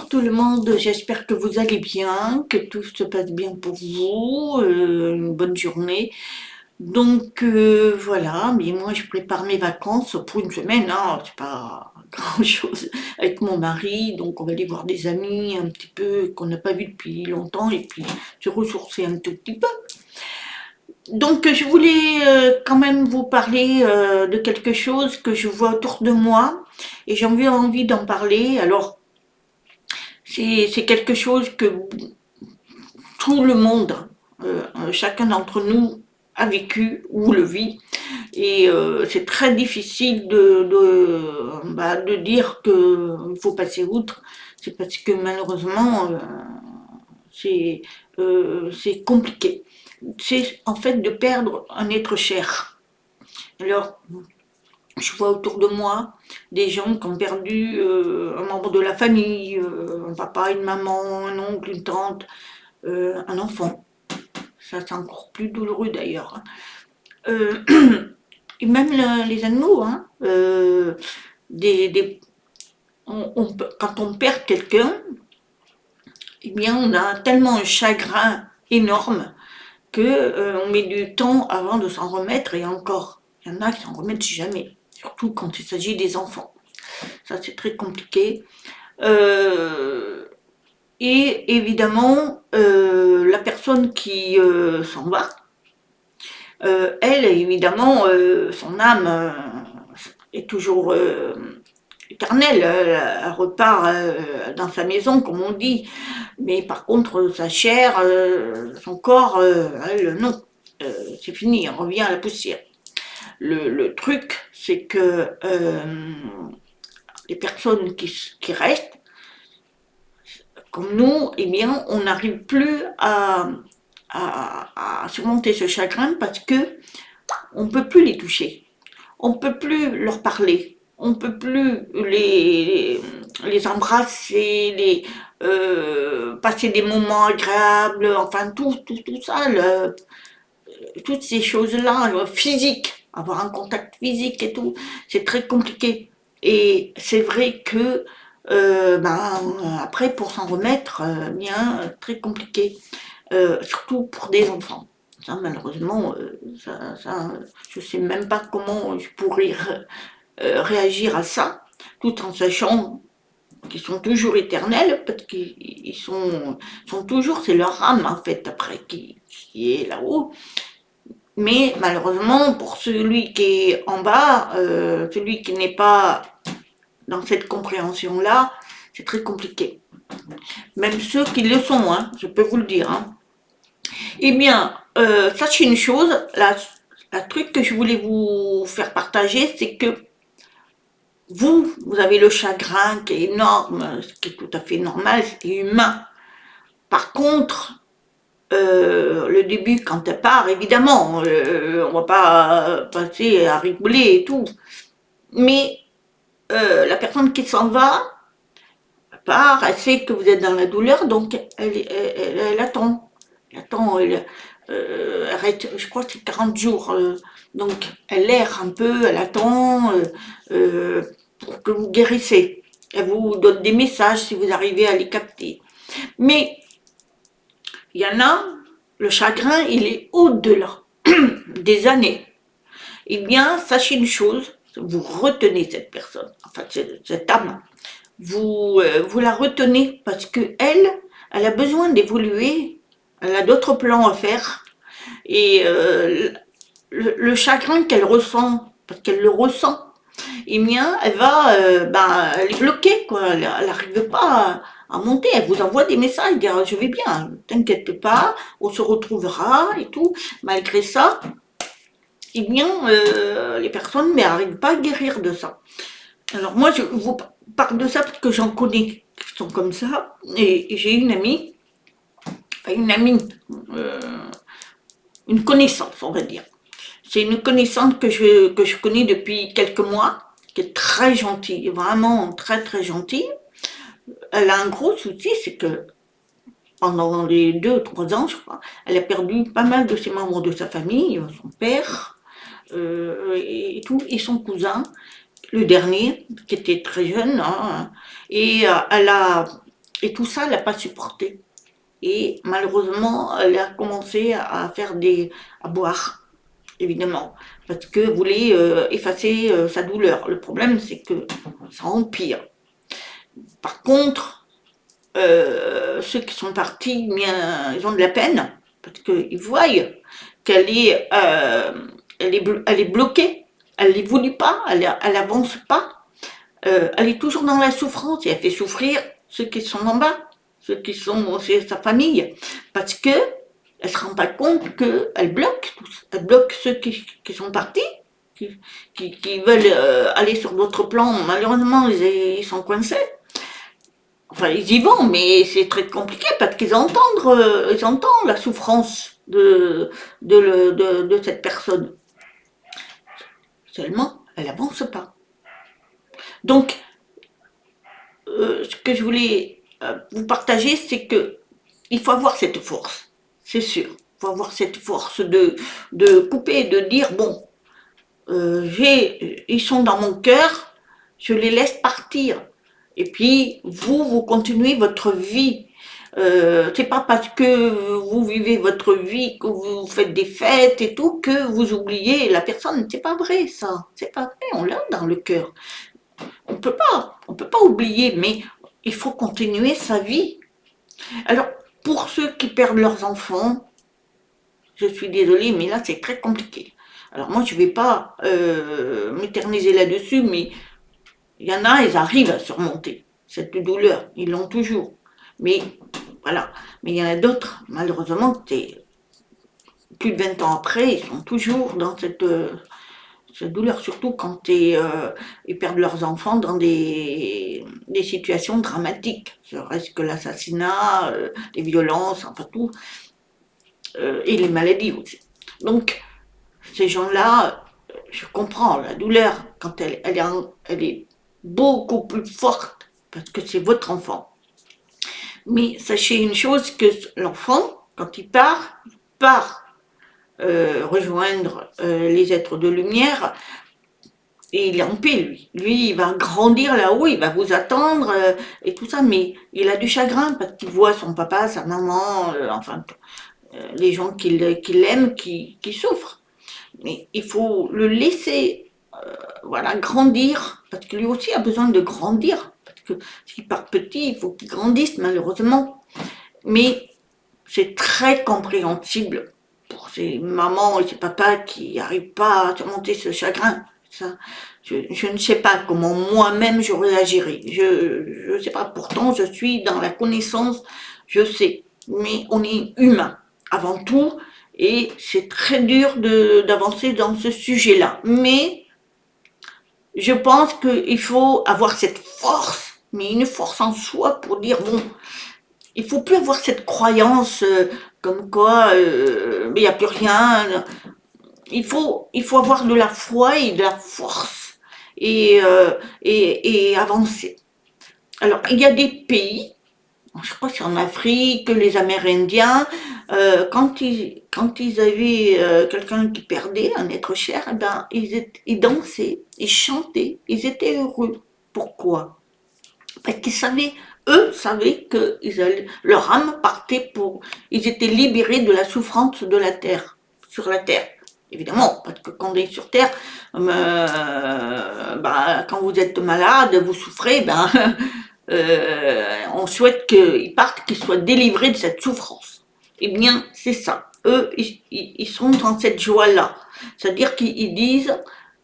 tout le monde, j'espère que vous allez bien, que tout se passe bien pour vous, une bonne journée. Donc voilà, mais moi je prépare mes vacances pour une semaine, hein, c'est pas grand-chose avec mon mari, donc on va aller voir des amis un petit peu qu'on n'a pas vu depuis longtemps et puis se ressourcer un tout petit peu. Donc je voulais quand même vous parler de quelque chose que je vois autour de moi et j'ai envie d'en parler. Alors c'est quelque chose que tout le monde, chacun d'entre nous a vécu ou le vit. Et c'est très difficile de dire qu'il faut passer outre. C'est parce que malheureusement, c'est compliqué. C'est en fait de perdre un être cher. Alors, je vois autour de moi des gens qui ont perdu un membre de la famille, un papa, une maman, un oncle, une tante, un enfant. Ça, c'est encore plus douloureux d'ailleurs, hein. Euh, et même les animaux, hein. Des, des- quand on perd quelqu'un, eh bien, on a tellement un chagrin énorme que on met du temps avant de s'en remettre. Et encore, il y en a qui s'en remettent jamais, surtout quand il s'agit des enfants. Ça, c'est très compliqué. Euh, et évidemment, la personne qui s'en va, elle, évidemment, son âme est toujours éternelle. Elle repart dans sa maison, comme on dit. Mais par contre, sa chair, son corps, elle, non. C'est fini, elle revient à la poussière. Le truc, c'est que les personnes qui restent, comme nous, eh bien, on n'arrive plus à surmonter ce chagrin parce que on ne peut plus les toucher. On ne peut plus leur parler, on ne peut plus les embrasser, passer des moments agréables, enfin tout ça, toutes ces choses-là, physiques, avoir un contact physique et tout, c'est très compliqué. Et c'est vrai que ben, après, pour s'en remettre, bien, très compliqué, surtout pour des enfants. Ça, malheureusement, je sais même pas comment je pourrais réagir à ça, tout en sachant qu'ils sont toujours éternels, parce qu'ils sont toujours, c'est leur âme en fait, après, qui est là-haut. Mais malheureusement, pour celui qui est en bas, celui qui n'est pas dans cette compréhension-là, c'est très compliqué. Même ceux qui le sont, hein, je peux vous le dire, hein. Eh bien, sachez une chose, la truc que je voulais vous faire partager, c'est que vous avez le chagrin qui est énorme, ce qui est tout à fait normal, c'est humain. Par contre, le début, quand elle part, évidemment, on va pas passer à rigoler et tout. Mais la personne qui s'en va, part, elle sait que vous êtes dans la douleur, donc elle attend. Elle attend, elle arrête, je crois que c'est 40 jours. Donc elle erre un peu, elle attend euh, pour que vous guérissez. Elle vous donne des messages si vous arrivez à les capter. Mais il y en a, le chagrin, il est au-delà des années. Eh bien, sachez une chose, vous retenez cette personne, enfin cette âme, vous la retenez parce que elle a besoin d'évoluer, elle a d'autres plans à faire et le chagrin qu'elle ressent, parce qu'elle le ressent, eh bien, elle va, ben, elle est bloquée, quoi. Elle n'arrive pas à monter. Elle vous envoie des messages, dire je vais bien, t'inquiète pas, on se retrouvera et tout. Malgré ça, eh bien, les personnes n'arrivent pas à guérir de ça. Alors moi, je vous parle de ça parce que j'en connais qui sont comme ça. Et j'ai une amie, euh, une connaissance, on va dire. C'est une connaissance que je connais depuis quelques mois, qui est très gentille, vraiment très très gentille. Elle a un gros souci, c'est que pendant les 2 ou 3 ans, je crois, elle a perdu pas mal de ses membres de sa famille, son père et tout, et son cousin, le dernier, qui était très jeune, hein, et elle a Et tout ça, elle n'a pas supporté. Et malheureusement, elle a commencé à à boire, évidemment, parce qu'elle voulait effacer sa douleur. Le problème, c'est que ça empire. Par contre, ceux qui sont partis, bien, ils ont de la peine, parce qu'ils voient qu'elle est, elle est bloquée, elle ne l'évolue pas, elle avance pas, elle est toujours dans la souffrance et elle fait souffrir ceux qui sont en bas, ceux qui sont c'est sa famille, parce que elle se rend pas compte qu'elle bloque, elle bloque ceux qui sont partis, qui veulent aller sur d'autres plans. Malheureusement, ils sont coincés. Enfin, ils y vont, mais c'est très compliqué parce ils entendent la souffrance de cette personne. Seulement, elle avance pas. Donc, ce que je voulais vous partager, c'est que il faut avoir cette force, c'est sûr. Il faut avoir cette force de couper, de dire bon, ils sont dans mon cœur, je les laisse partir. Et puis vous continuez votre vie. C'est pas parce que vous vivez votre vie, que vous faites des fêtes et tout, que vous oubliez la personne. C'est pas vrai ça. C'est pas vrai. On l'a dans le cœur. On peut pas oublier, mais il faut continuer sa vie. Alors, pour ceux qui perdent leurs enfants, je suis désolée, mais là, c'est très compliqué. Alors, moi, je vais pas m'éterniser là-dessus, mais il y en a, ils arrivent à surmonter cette douleur. Ils l'ont toujours. Mais, voilà. Mais il y en a d'autres, malheureusement, plus de 20 ans après, ils sont toujours dans cette douleur, surtout quand ils perdent leurs enfants dans des situations dramatiques. Reste que l'assassinat, les violences, enfin tout, et les maladies aussi. Donc, ces gens-là, je comprends la douleur quand elle est beaucoup plus forte parce que c'est votre enfant. Mais sachez une chose, que l'enfant, quand il part rejoindre les êtres de lumière, et il est en paix, lui. Lui, il va grandir là-haut, il va vous attendre et tout ça, mais il a du chagrin parce qu'il voit son papa, sa maman, enfin, les gens qui l'aiment, qui souffrent. Mais il faut le laisser voilà, grandir, parce que lui aussi a besoin de grandir. Parce que s'il part petit, il faut qu'il grandisse, malheureusement. Mais c'est très compréhensible pour ces mamans et ces papas qui n'arrivent pas à surmonter ce chagrin. Ça, je ne sais pas comment moi-même je réagirais. Je ne sais pas. Pourtant, je suis dans la connaissance, je sais. Mais on est humain avant tout, et c'est très dur d'avancer dans ce sujet-là. Mais je pense qu'il faut avoir cette force, mais une force en soi pour dire bon, il faut plus avoir cette croyance comme quoi il n'y a plus rien. Il faut avoir de la foi et de la force et avancer. Alors, il y a des pays, je crois que c'est en Afrique, les Amérindiens, quand ils avaient quelqu'un qui perdait un être cher, eh ben, ils dansaient, ils chantaient, ils étaient heureux. Pourquoi? Parce qu'ils savaient, eux savaient que leur âme partait ils étaient libérés de la souffrance de la terre, sur la terre. Évidemment, parce que quand on est sur terre, quand vous êtes malade, vous souffrez, on souhaite qu'ils partent, qu'ils soient délivrés de cette souffrance. Eh bien, c'est ça. Eux, ils sont dans cette joie-là. C'est-à-dire qu'ils disent,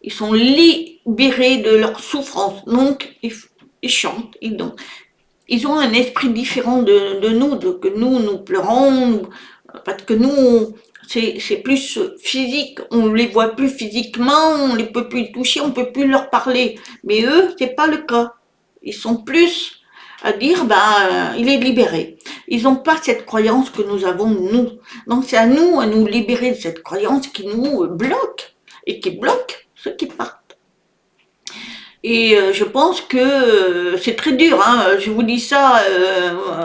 ils sont libérés de leur souffrance. Donc, ils chantent, ils ont un esprit différent de nous, que nous pleurons, parce que nous, c'est plus physique, on les voit plus physiquement, on les peut plus toucher, on peut plus leur parler. Mais eux, c'est pas le cas. Ils sont plus à dire, il est libéré. Ils n'ont pas cette croyance que nous avons, nous. Donc c'est à nous libérer de cette croyance qui nous bloque, et qui bloque ceux qui partent. Et je pense que c'est très dur, hein. Je vous dis ça,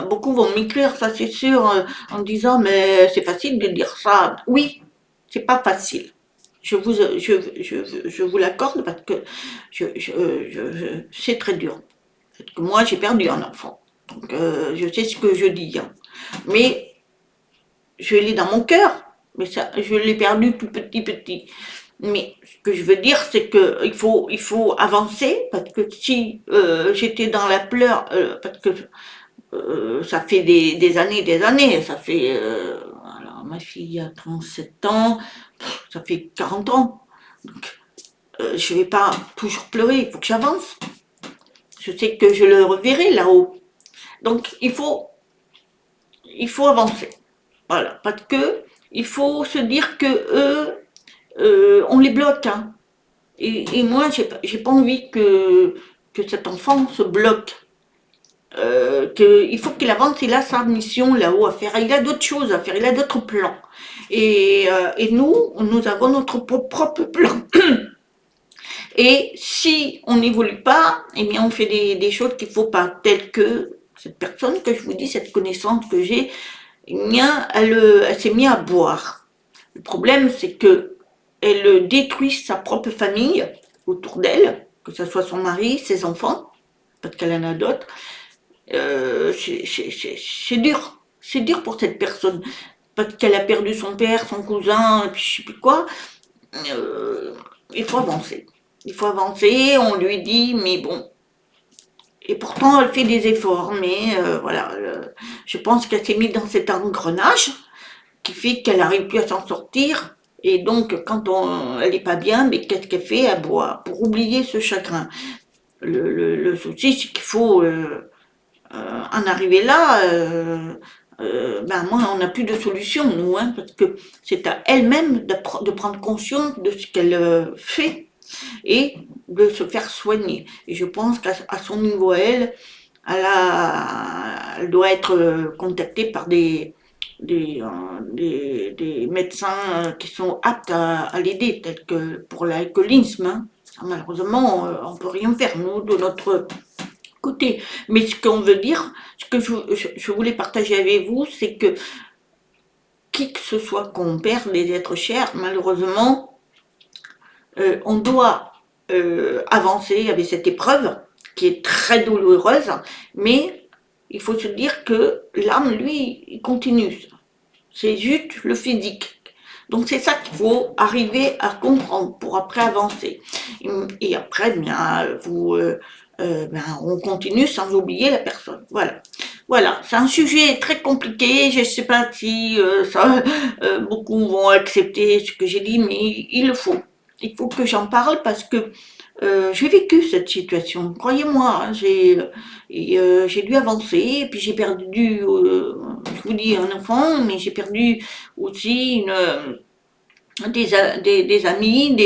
beaucoup vont m'écrire, ça c'est sûr, en me disant mais c'est facile de dire ça. Oui, c'est pas facile. Je vous l'accorde parce que c'est très dur. Parce que moi j'ai perdu un enfant. Donc, je sais ce que je dis, hein. Mais je l'ai dans mon cœur, mais ça, je l'ai perdu tout petit. Mais ce que je veux dire, c'est que il faut avancer, parce que si j'étais dans la pleure, parce que ça fait des années, ça fait, alors ma fille a 37 ans, ça fait 40 ans, donc je vais pas toujours pleurer, il faut que j'avance. Je sais que je le reverrai là-haut. Donc il faut avancer. Voilà, parce que il faut se dire que eux, on les bloque, hein. Et moi, j'ai pas envie que cet enfant se bloque. Il faut qu'il avance, il a sa mission là-haut à faire, il a d'autres choses à faire, il a d'autres plans. Et nous avons notre propre plan. Et si on n'évolue pas, eh bien on fait des choses qu'il ne faut pas, telles que cette personne que je vous dis, cette connaissance que j'ai, eh bien, elle s'est mise à boire. Le problème, c'est que elle détruit sa propre famille autour d'elle, que ce soit son mari, ses enfants, parce qu'elle en a d'autres. C'est dur pour cette personne, parce qu'elle a perdu son père, son cousin, et puis je sais plus quoi. Euh, il faut avancer. Il faut avancer, on lui dit, mais bon. Et pourtant, elle fait des efforts, mais voilà. Je pense qu'elle s'est mise dans cet engrenage qui fait qu'elle n'arrive plus à s'en sortir. Et donc, quand elle n'est pas bien, mais qu'est-ce qu'elle fait? Elle boit pour oublier ce chagrin. Le souci, c'est qu'il faut en arriver là. Ben moi, on n'a plus de solution, nous, hein, parce que c'est à elle-même de prendre conscience de ce qu'elle fait et de se faire soigner. Et je pense qu'à son niveau, elle doit être contactée par des médecins qui sont aptes à l'aider, tels que pour l'alcoolisme, hein. Malheureusement, on ne peut rien faire, nous, de notre côté. Mais ce qu'on veut dire, ce que je voulais partager avec vous, c'est que qui que ce soit qu'on perd des êtres chers, malheureusement, on doit avancer avec cette épreuve qui est très douloureuse, mais il faut se dire que l'âme, lui, il continue. C'est juste le physique. Donc c'est ça qu'il faut arriver à comprendre pour après avancer. Et après, bien, on continue sans oublier la personne. Voilà. Voilà, c'est un sujet très compliqué. Je ne sais pas si beaucoup vont accepter ce que j'ai dit, mais il le faut. Il faut que j'en parle parce que j'ai vécu cette situation. Croyez-moi, hein, j'ai dû avancer, et puis j'ai perdu, je vous dis, un enfant, mais j'ai perdu aussi des amis,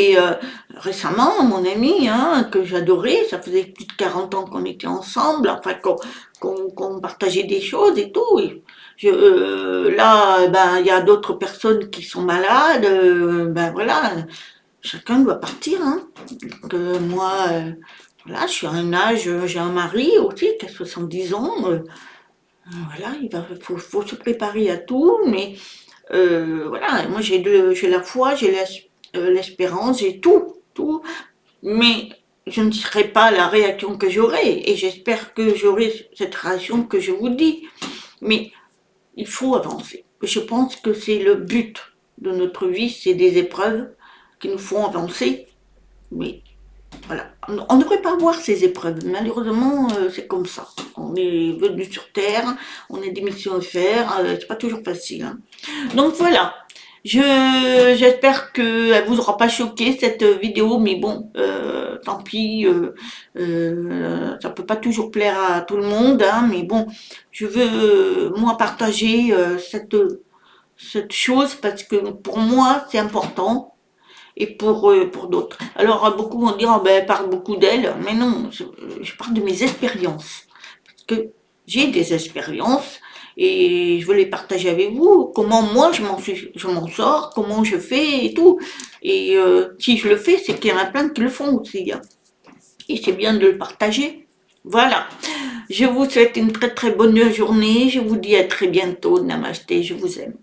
récemment, mon ami, hein, que j'adorais, ça faisait plus de 40 ans qu'on était ensemble, enfin qu'on partageait des choses et tout. Et là, ben, il y a d'autres personnes qui sont malades, ben voilà, chacun doit partir, hein. Donc, moi, voilà, je suis à un âge, j'ai un mari aussi qui a 70 ans, voilà, faut se préparer à tout, mais voilà, moi j'ai la foi, j'ai l'espérance, j'ai tout, mais je ne serai pas la réaction que j'aurai, et j'espère que j'aurai cette réaction que je vous dis, mais il faut avancer. Je pense que c'est le but de notre vie, c'est des épreuves qui nous font avancer, mais voilà. On ne devrait pas avoir ces épreuves. Malheureusement, c'est comme ça. On est venu sur Terre, on a des missions à faire, c'est pas toujours facile, hein. Donc voilà. J'espère qu'elle vous aura pas choqué cette vidéo, mais bon, tant pis, ça peut pas toujours plaire à tout le monde, hein, mais bon, je veux moi partager cette chose parce que pour moi c'est important et pour d'autres. Alors beaucoup vont dire, oh, ben, elle parle beaucoup d'elle, mais non, je parle de mes expériences. Parce que j'ai des expériences et je veux les partager avec vous, comment moi je m'en sors, comment je fais et tout. Et si je le fais, c'est qu'il y en a plein qui le font aussi, hein. Et c'est bien de le partager. Voilà. Je vous souhaite une très très bonne journée. Je vous dis à très bientôt. Namasté, je vous aime.